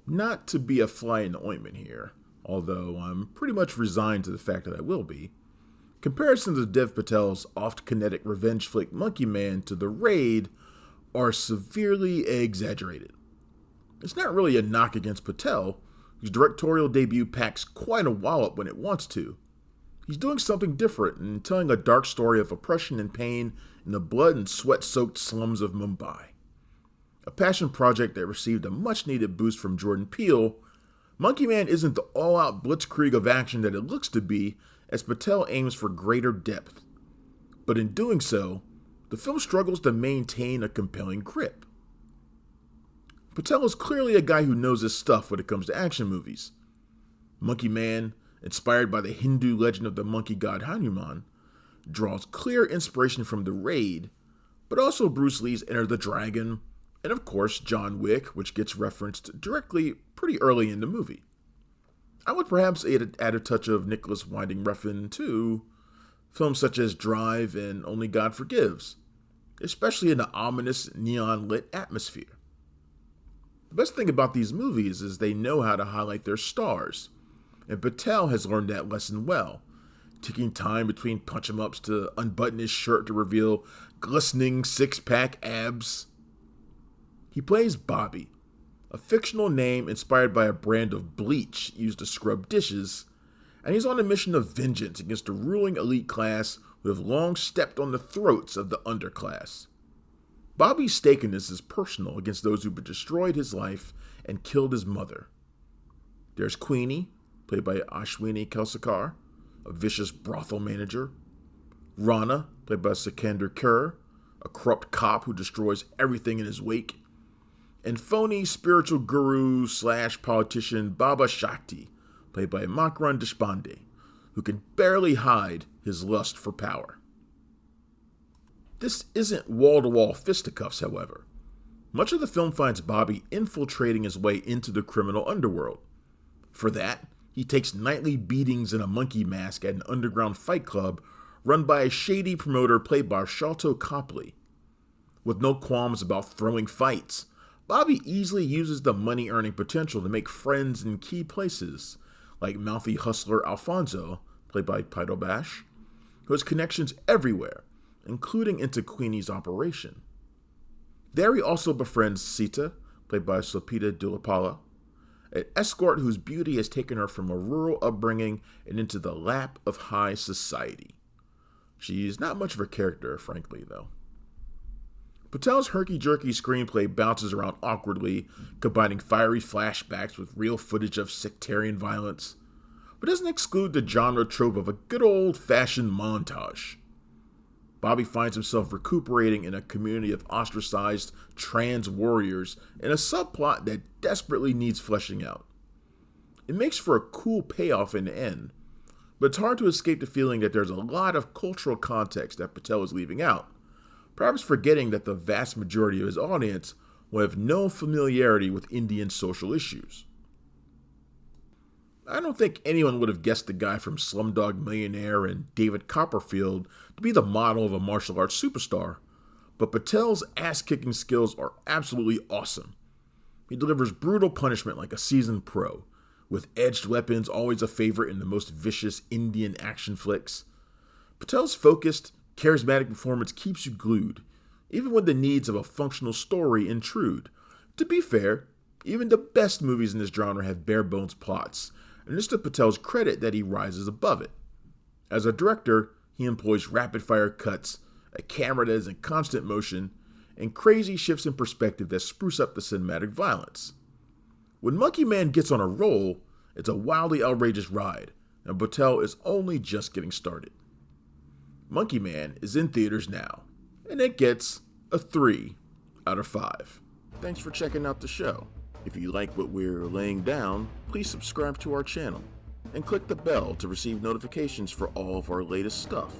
Not to be a fly in the ointment here, although I'm pretty much resigned to the fact that I will be. Comparisons of Dev Patel's oft-kinetic revenge flick Monkey Man to The Raid are severely exaggerated. It's not really a knock against Patel, whose directorial debut packs quite a wallop when it wants to. He's doing something different and telling a dark story of oppression and pain in the blood and sweat-soaked slums of Mumbai. A passion project that received a much-needed boost from Jordan Peele, Monkey Man isn't the all-out blitzkrieg of action that it looks to be, as Patel aims for greater depth. But in doing so, the film struggles to maintain a compelling grip. Patel is clearly a guy who knows his stuff when it comes to action movies. Monkey Man, inspired by the Hindu legend of the monkey god Hanuman, draws clear inspiration from The Raid, but also Bruce Lee's Enter the Dragon, and of course John Wick, which gets referenced directly pretty early in the movie. I would perhaps add a touch of Nicholas Winding Refn to films such as Drive and Only God Forgives, especially in the ominous neon-lit atmosphere. The best thing about these movies is they know how to highlight their stars, and Patel has learned that lesson well, taking time between punch-em-ups to unbutton his shirt to reveal glistening six-pack abs. He plays Bobby, a fictional name inspired by a brand of bleach used to scrub dishes, and he's on a mission of vengeance against a ruling elite class who have long stepped on the throats of the underclass. Bobby's stake in this is personal against those who destroyed his life and killed his mother. There's Queenie, played by Ashwini Kelsekar, a vicious brothel manager. Rana, played by Sikander Kaur, a corrupt cop who destroys everything in his wake. And phony spiritual guru / politician Baba Shakti, played by Makran Deshpande, who can barely hide his lust for power. This isn't wall-to-wall fisticuffs, however. Much of the film finds Bobby infiltrating his way into the criminal underworld. For that, he takes nightly beatings in a monkey mask at an underground fight club run by a shady promoter played by Sholto Copley. With no qualms about throwing fights, Bobby easily uses the money-earning potential to make friends in key places, like mouthy hustler Alfonso, played by Paido Bash, who has connections everywhere, including into Queenie's operation. There he also befriends Sita, played by Sopita Dulapala, an escort whose beauty has taken her from a rural upbringing and into the lap of high society. She's not much of a character, frankly, though. Patel's herky-jerky screenplay bounces around awkwardly, combining fiery flashbacks with real footage of sectarian violence, but doesn't exclude the genre trope of a good old-fashioned montage. Bobby finds himself recuperating in a community of ostracized trans warriors in a subplot that desperately needs fleshing out. It makes for a cool payoff in the end, but it's hard to escape the feeling that there's a lot of cultural context that Patel is leaving out, perhaps forgetting that the vast majority of his audience will have no familiarity with Indian social issues. I don't think anyone would have guessed the guy from Slumdog Millionaire and David Copperfield to be the model of a martial arts superstar, but Patel's ass-kicking skills are absolutely awesome. He delivers brutal punishment like a seasoned pro, with edged weapons always a favorite in the most vicious Indian action flicks. Patel's focused, charismatic performance keeps you glued, even when the needs of a functional story intrude. To be fair, even the best movies in this genre have bare-bones plots, and it's to Patel's credit that he rises above it. As a director, he employs rapid-fire cuts, a camera that is in constant motion, and crazy shifts in perspective that spruce up the cinematic violence. When Monkey Man gets on a roll, it's a wildly outrageous ride, and Patel is only just getting started. Monkey Man is in theaters now, and it gets a 3 out of 5. Thanks for checking out the show. If you like what we're laying down, please subscribe to our channel and click the bell to receive notifications for all of our latest stuff.